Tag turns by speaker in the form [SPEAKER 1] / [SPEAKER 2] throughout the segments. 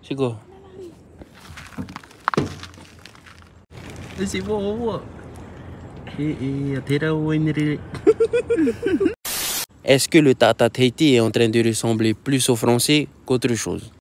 [SPEAKER 1] C'est quoi? C'est bon, au revoir. Est-ce que le Tata Tahiti est en train de ressembler plus au français qu'autre chose?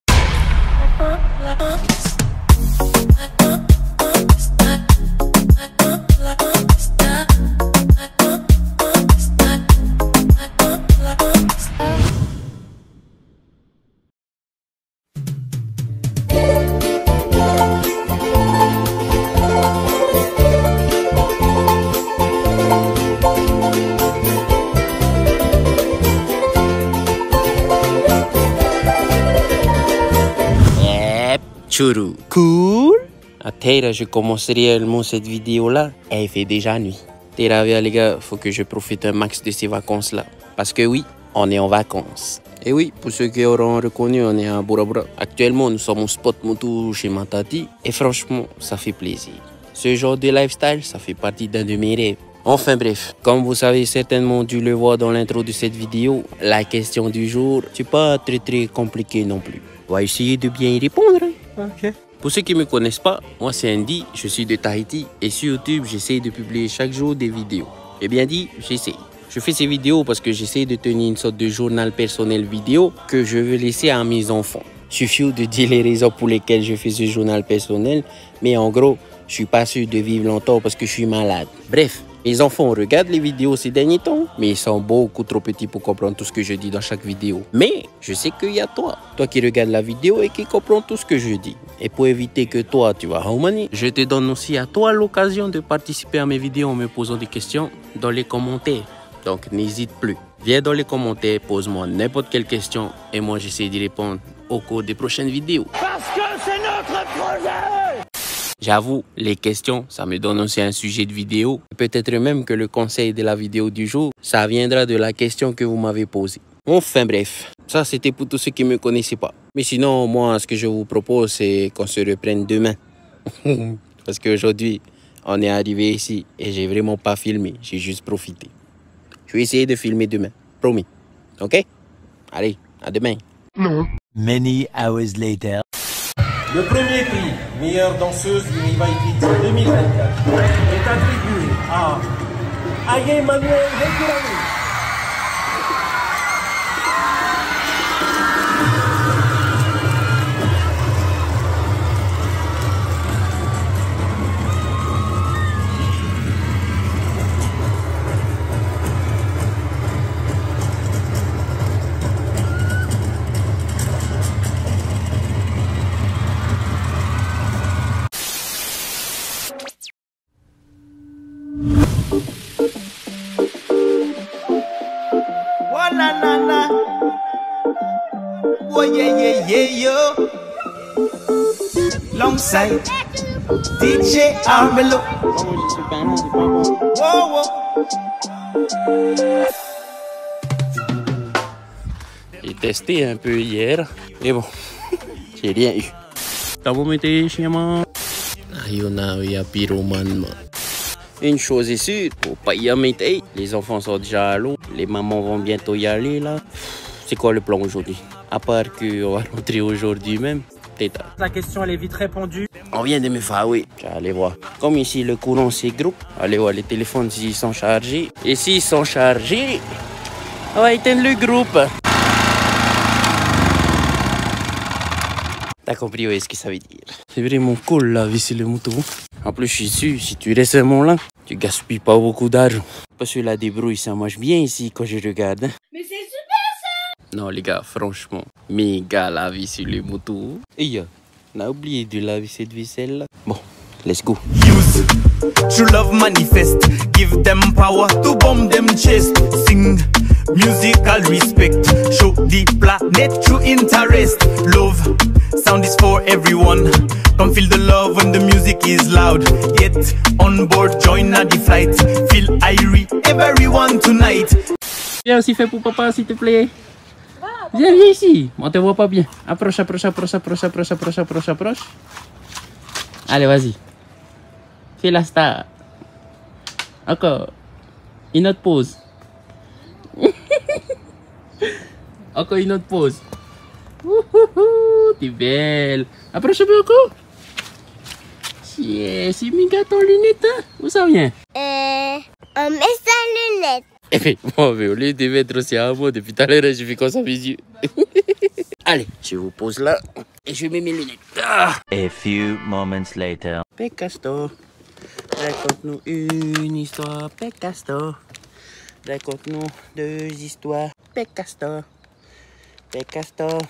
[SPEAKER 1] Churu. Cool. À Terra, je commence réellement cette vidéo-là. Elle fait déjà nuit. Terra, les gars, faut que je profite un max de ces vacances-là. Parce que oui, on est en vacances. Et oui, pour ceux qui auront reconnu, on est à Bora Bora. Actuellement, nous sommes au spot moto chez Matati. Et franchement, ça fait plaisir. Ce genre de lifestyle, ça fait partie d'un de mes rêves. Enfin bref, comme vous savez certainement dû le voir dans l'intro de cette vidéo, la question du jour, c'est pas très compliqué non plus. On va essayer de bien y répondre. Okay. Pour ceux qui ne me connaissent pas, moi c'est Andy, je suis de Tahiti et sur YouTube j'essaie de publier chaque jour des vidéos. J'ai bien dit, j'essaie. Je fais ces vidéos parce que j'essaie de tenir une sorte de journal personnel vidéo que je veux laisser à mes enfants. Suffit de dire les raisons pour lesquelles je fais ce journal personnel, mais en gros, je suis pas sûr de vivre longtemps parce que je suis malade. Bref, mes enfants regardent les vidéos ces derniers temps, mais ils sont beaucoup trop petits pour comprendre tout ce que je dis dans chaque vidéo. Mais je sais qu'il y a toi qui regardes la vidéo et qui comprends tout ce que je dis. Et pour éviter que toi, tu vas humaniser, je te donne aussi à toi l'occasion de participer à mes vidéos en me posant des questions dans les commentaires. Donc n'hésite plus. Viens dans les commentaires, pose-moi n'importe quelle question et moi j'essaie d'y répondre au cours des prochaines vidéos. Parce que c'est notre projet! J'avoue, les questions, ça me donne aussi un sujet de vidéo. Peut-être même que le conseil de la vidéo du jour, ça viendra de la question que vous m'avez posée. Enfin bref, ça c'était pour tous ceux qui ne me connaissaient pas. Mais sinon, moi, ce que je vous propose, c'est qu'on se reprenne demain. Parce qu'aujourd'hui, on est arrivé ici et j'ai vraiment pas filmé, j'ai juste profité. Je vais essayer de filmer demain, promis. Ok? Allez, à demain.
[SPEAKER 2] Non. Many hours later.
[SPEAKER 3] Le premier prix, meilleure danseuse du Miva Kids 2024, est attribué à Aye Manuel Rekurami.
[SPEAKER 4] Oh yeah yo. Longside DJ Armelo. Wow.
[SPEAKER 1] J'ai testé un peu hier, mais bon, j'ai rien eu. T'as beau mettre chien man. Ayona ya pyromane man. Une chose est sûre, faut pas y mettre. Les enfants sont déjà à l'eau, les mamans vont bientôt y aller là. C'est quoi le plan aujourd'hui? À part qu'on va rentrer aujourd'hui même.
[SPEAKER 3] La question elle est vite répondue.
[SPEAKER 1] On vient de me faire, oui. Allez voir. Comme ici le courant c'est gros, allez voir les téléphones s'ils sont chargés. Et s'ils sont chargés, on va éteindre le groupe. T'as compris ce que ça veut dire? C'est vraiment cool la vie sur le moto. En plus je suis sûr, si tu restes seulement là, tu gaspilles pas beaucoup d'argent. Parce que la débrouille ça marche bien ici quand je regarde.
[SPEAKER 5] Mais c'est super ça!
[SPEAKER 1] Non les gars, franchement, méga la vie sur les motos. Et on a oublié de laver cette vaisselle là. Bon, let's go.
[SPEAKER 4] Use true love manifest. Give them power to bomb them chest. Sing musical respect. Show the planet true interest. Love sound is for everyone. Come feel the love when the music is loud. Get on board, join at the flight. Feel irie everyone tonight.
[SPEAKER 1] Viens aussi fait pour papa s'il te plaît. Viens ici. On te voit pas bien. Approche. Allez, vas-y. Fais la star. Encore. Une autre pause. Encore une autre pause. Wouhouhou. t'es belle. Approche beaucoup. C'est Mika ton lunette, hein? Où ça vient?
[SPEAKER 5] On met sa lunette.
[SPEAKER 1] Eh bien, moi, au lieu de mettre aussi à moi, depuis tout à l'heure, je fais comme ça mes yeux. Allez, je vous pose là et je mets mes lunettes. Ah.
[SPEAKER 2] A few moments later.
[SPEAKER 1] Pécastor, raconte-nous une histoire, Pécastor. Raconte-nous 2 histoires, Pécastor. Pécastor,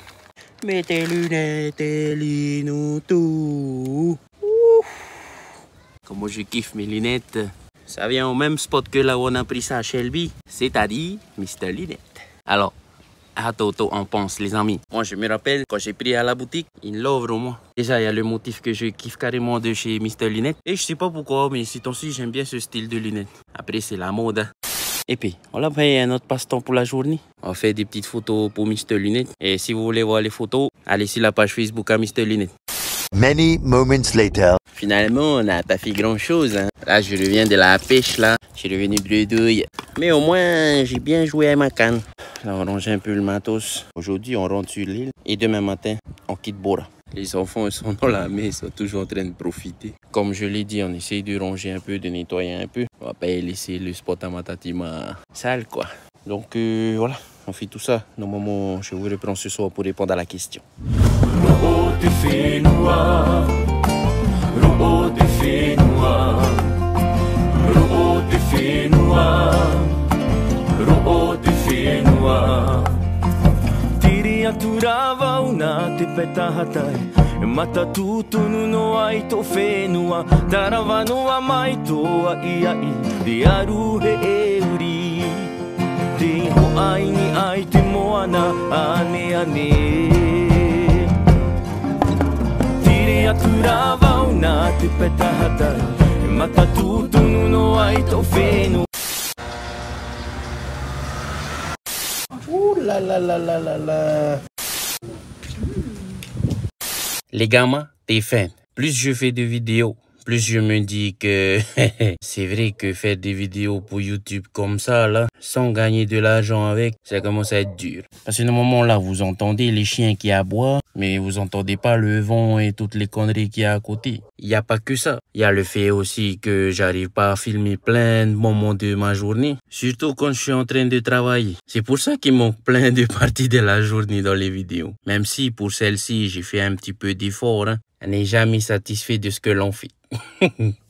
[SPEAKER 1] mets tes lunettes et lis-nous tout. Ouf. Comment je kiffe mes lunettes. Ça vient au même spot que là où on a pris ça à Shelby, c'est-à-dire Mr. Lunette. Alors, à Toto, on pense, les amis. Moi, je me rappelle, quand j'ai pris à la boutique, ils l'ouvrent au moins. Déjà, il y a le motif que je kiffe carrément de chez Mr. Lunette. Et je sais pas pourquoi, mais ces temps-ci, j'aime bien ce style de lunettes. Après, c'est la mode. Et puis, on a pris un autre passe-temps pour la journée. On fait des petites photos pour Mr. Lunette. Et si vous voulez voir les photos, allez sur la page Facebook à Mr. Lunette.
[SPEAKER 2] Many moments later.
[SPEAKER 1] Finalement, on n'a pas fait grand-chose. Hein. Là, je reviens de la pêche, là. Je suis revenu bredouille. Mais au moins, j'ai bien joué à ma canne. Là, on range un peu le matos. Aujourd'hui, on rentre sur l'île. Et demain matin, on quitte Bora. Les enfants, ils sont dans la mer, ils sont toujours en train de profiter. Comme je l'ai dit, on essaye de ranger un peu, de nettoyer un peu. On va pas laisser le spot à Matatima sale, quoi. Donc, voilà, on fait tout ça. Normalement, je vous reprends ce soir pour répondre à la question.
[SPEAKER 4] Turavau na te petahatai Mata tutunu no ai to whenua Tarawa noa mai toa ia i Te aru he e uri Te ho ai ni ai te moana ane ane Tire turavau na te petahatai Mata tutunu no ai to whenua.
[SPEAKER 1] Ouh là là là là là là. Les gamins, t'es fin. Plus je fais de vidéos, plus je me dis que c'est vrai que faire des vidéos pour YouTube comme ça, là, sans gagner de l'argent avec, ça commence à être dur. Parce que normalement, là, vous entendez les chiens qui aboient, mais vous entendez pas le vent et toutes les conneries qu'il y a à côté. Il n'y a pas que ça. Il y a le fait aussi que j'arrive pas à filmer plein de moments de ma journée, surtout quand je suis en train de travailler. C'est pour ça qu'il manque plein de parties de la journée dans les vidéos. Même si pour celle-ci, j'ai fait un petit peu d'effort, hein. On n'est jamais satisfait de ce que l'on fait.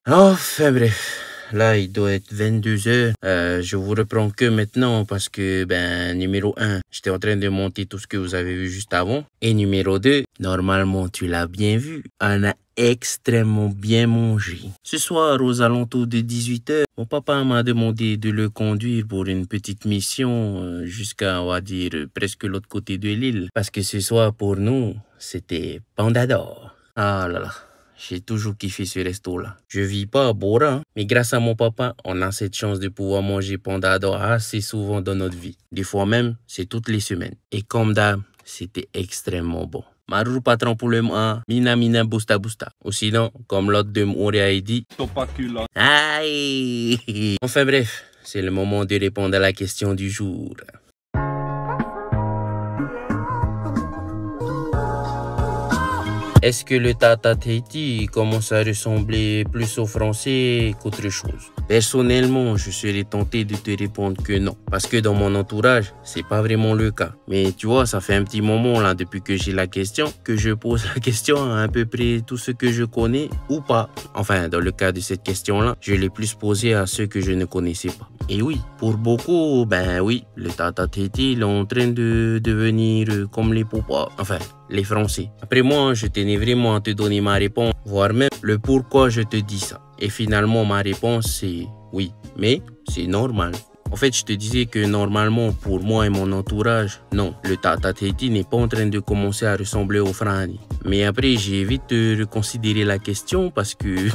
[SPEAKER 1] Enfin bref, là il doit être 22h. Je vous reprends que maintenant parce que, numéro 1, j'étais en train de monter tout ce que vous avez vu juste avant. Et numéro 2, normalement tu l'as bien vu, on a extrêmement bien mangé. Ce soir, aux alentours de 18h, mon papa m'a demandé de le conduire pour une petite mission jusqu'à, on va dire, presque l'autre côté de l'île. Parce que ce soir, pour nous, c'était Panda d'Or. Ah là là, j'ai toujours kiffé ce resto-là. Je vis pas à Bora, mais grâce à mon papa, on a cette chance de pouvoir manger Panda d'Or assez souvent dans notre vie. Des fois même, c'est toutes les semaines. Et comme d'hab, c'était extrêmement bon. Marou patron pour le mois, mina mina busta busta. Ou sinon, comme l'autre de Mouria a dit, Topacula. Aïe. Enfin bref, c'est le moment de répondre à la question du jour. Est-ce que le Tata Tahiti commence à ressembler plus au français qu'autre chose? Personnellement, je serais tenté de te répondre que non. Parce que dans mon entourage, c'est pas vraiment le cas. Mais tu vois, ça fait un petit moment là, depuis que j'ai la question, que je pose la question à peu près tout ce que je connais ou pas. Enfin, dans le cas de cette question-là, je l'ai plus posée à ceux que je ne connaissais pas. Et oui, pour beaucoup, oui, le Tata Tahiti il est en train de devenir comme les Popas. Enfin, les Français. Après moi, je tenais vraiment à te donner ma réponse, voire même le pourquoi je te dis ça. Et finalement, ma réponse, c'est oui, mais c'est normal. En fait, je te disais que normalement, pour moi et mon entourage, non, le Tata Tahiti n'est pas en train de commencer à ressembler au Franny. Mais après, j'ai vite reconsidéré la question parce que,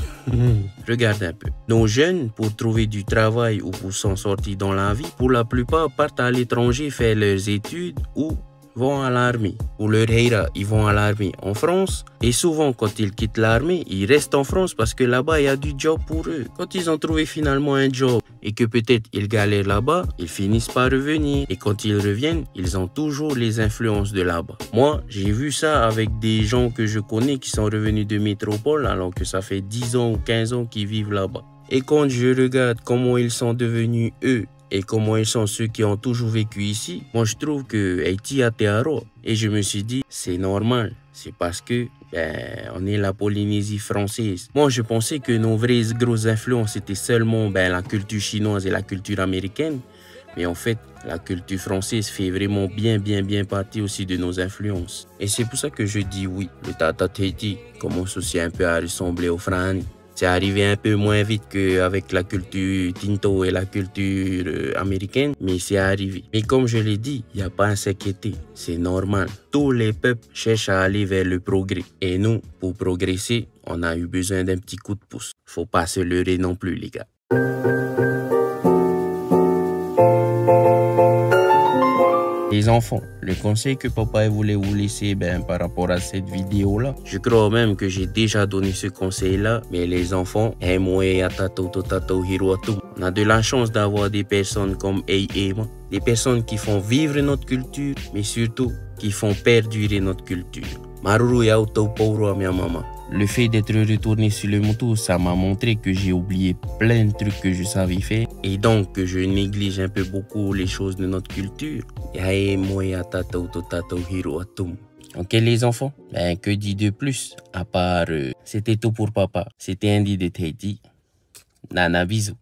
[SPEAKER 1] regarde un peu. Nos jeunes, pour trouver du travail ou pour s'en sortir dans la vie, pour la plupart partent à l'étranger faire leurs études ou vont à l'armée. Pour leur Heira, ils vont à l'armée en France. Et souvent, quand ils quittent l'armée, ils restent en France parce que là-bas, il y a du job pour eux. Quand ils ont trouvé finalement un job et que peut-être ils galèrent là-bas, ils finissent par revenir. Et quand ils reviennent, ils ont toujours les influences de là-bas. Moi, j'ai vu ça avec des gens que je connais qui sont revenus de métropole alors que ça fait 10 ans ou 15 ans qu'ils vivent là-bas. Et quand je regarde comment ils sont devenus eux et comment ils sont ceux qui ont toujours vécu ici, moi je trouve que Haïti a terreau. Et je me suis dit, c'est normal. C'est parce que on est la Polynésie française. Moi, je pensais que nos vraies grosses influences étaient seulement la culture chinoise et la culture américaine. Mais en fait, la culture française fait vraiment bien partie aussi de nos influences. Et c'est pour ça que je dis oui. Le Tata Tahiti commence aussi un peu à ressembler au Frani. C'est arrivé un peu moins vite qu'avec la culture Tinto et la culture américaine, mais c'est arrivé. Mais comme je l'ai dit, il n'y a pas à s'inquiéter, c'est normal. Tous les peuples cherchent à aller vers le progrès. Et nous, pour progresser, on a eu besoin d'un petit coup de pouce. Faut pas se leurrer non plus, les gars. Les enfants, le conseil que papa voulait vous laisser par rapport à cette vidéo-là, je crois même que j'ai déjà donné ce conseil-là, mais les enfants, on a de la chance d'avoir des personnes comme Emma, des personnes qui font vivre notre culture, mais surtout qui font perdurer notre culture. Maruru yauto pauro mia mama. Le fait d'être retourné sur le moto, ça m'a montré que j'ai oublié plein de trucs que je savais faire et donc que je néglige un peu beaucoup les choses de notre culture. Ok les enfants, que dit de plus à part c'était tout pour papa, c'était Andy de Tahiti. Nana bisous.